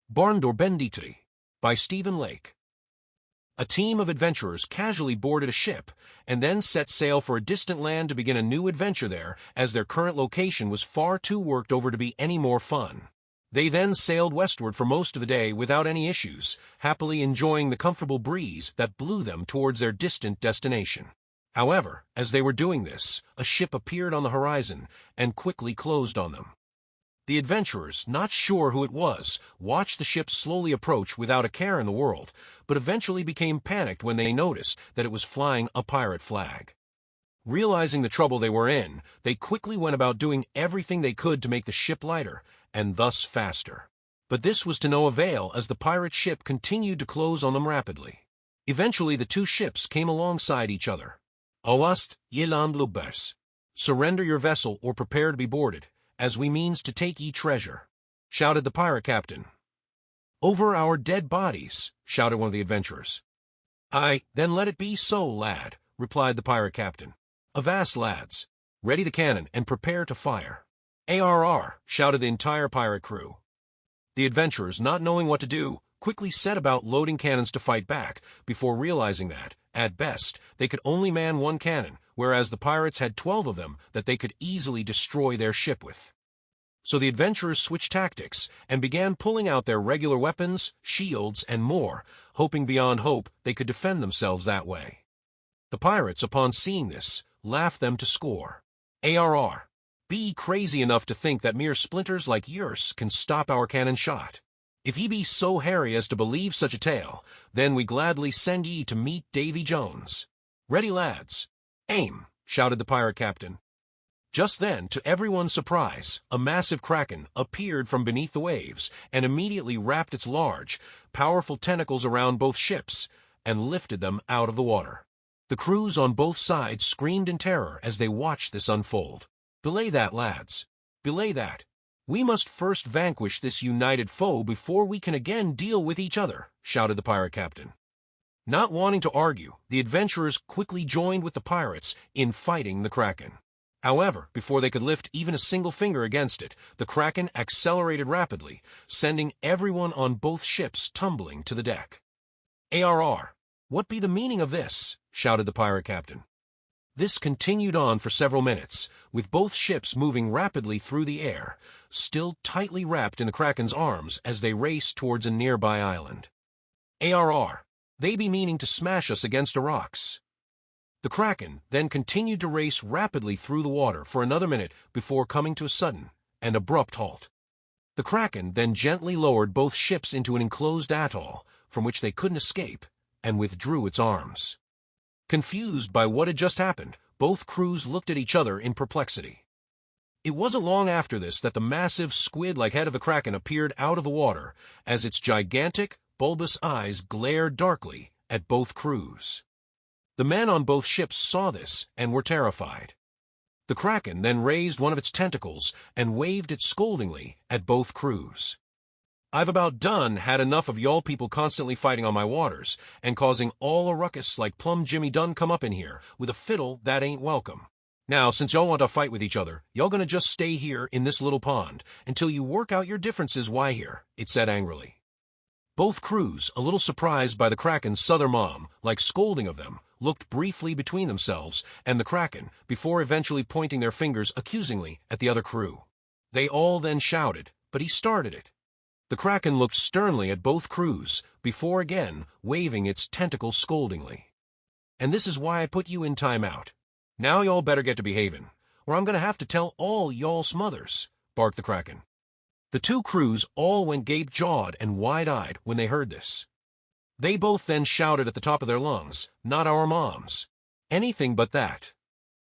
Banditry by Stephen Lake. A team of adventurers casually boarded a ship and then set sail for a distant land to begin a new adventure there, as their current location was far too worked over to be any more fun. They then sailed westward for most of the day without any issues, happily enjoying the comfortable breeze that blew them towards their distant destination. However, as they were doing this, a ship appeared on the horizon and quickly closed on them. The adventurers, not sure who it was, watched the ship slowly approach without a care in the world, but eventually became panicked when they noticed that it was flying a pirate flag. Realizing the trouble they were in, they quickly went about doing everything they could to make the ship lighter, and thus faster. But this was to no avail, as the pirate ship continued to close on them rapidly. Eventually the two ships came alongside each other. Awast, yeland lubers. Surrender your vessel or prepare to be boarded, as we means to take ye treasure, shouted the pirate captain. Over our dead bodies, shouted one of the adventurers. Aye, then let it be so, lad, replied the pirate captain. Avast, lads. Ready the cannon and prepare to fire. Arr, shouted the entire pirate crew. The adventurers, not knowing what to do, quickly set about loading cannons to fight back, before realizing that, at best, they could only man one cannon, whereas the pirates had 12 of them that they could easily destroy their ship with. So the adventurers switched tactics and began pulling out their regular weapons, shields, and more, hoping beyond hope they could defend themselves that way. The pirates, upon seeing this, laughed them to score. Arr, be ye crazy enough to think that mere splinters like yours can stop our cannon shot? If ye be so hairy as to believe such a tale, then we gladly send ye to meet Davy Jones. Ready, lads. Aim, shouted the pirate captain. Just then, to everyone's surprise, a massive kraken appeared from beneath the waves and immediately wrapped its large, powerful tentacles around both ships and lifted them out of the water. The crews on both sides screamed in terror as they watched this unfold. Belay that, lads. Belay that. We must first vanquish this united foe before we can again deal with each other, shouted the pirate captain. Not wanting to argue, the adventurers quickly joined with the pirates in fighting the kraken. However, before they could lift even a single finger against it, the kraken accelerated rapidly, sending everyone on both ships tumbling to the deck. Arr, what be the meaning of this? Shouted the pirate captain. This continued on for several minutes, with both ships moving rapidly through the air, still tightly wrapped in the kraken's arms as they raced towards a nearby island. Arr, they be meaning to smash us against the rocks. The kraken then continued to race rapidly through the water for another minute before coming to a sudden and abrupt halt. The kraken then gently lowered both ships into an enclosed atoll, from which they couldn't escape, and withdrew its arms. Confused by what had just happened, both crews looked at each other in perplexity. It wasn't long after this that the massive squid-like head of the kraken appeared out of the water, as its gigantic, bulbous eyes glared darkly at both crews. The men on both ships saw this and were terrified. The kraken then raised one of its tentacles and waved it scoldingly at both crews. I've about done had enough of y'all people constantly fighting on my waters and causing all a ruckus like Plum Jimmy done come up in here with a fiddle that ain't welcome. Now, since y'all want to fight with each other, y'all gonna just stay here in this little pond until you work out your differences. Why here? It said angrily. Both crews, a little surprised by the kraken's southern mom-like scolding of them, looked briefly between themselves and the kraken before eventually pointing their fingers accusingly at the other crew. They all then shouted, but he started it. The kraken looked sternly at both crews before again waving its tentacles scoldingly. And this is why I put you in timeout. Now y'all better get to behavin', or I'm gonna have to tell all y'all's mothers, barked the kraken. The two crews all went gape-jawed and wide-eyed when they heard this. They both then shouted at the top of their lungs, not our moms. Anything but that.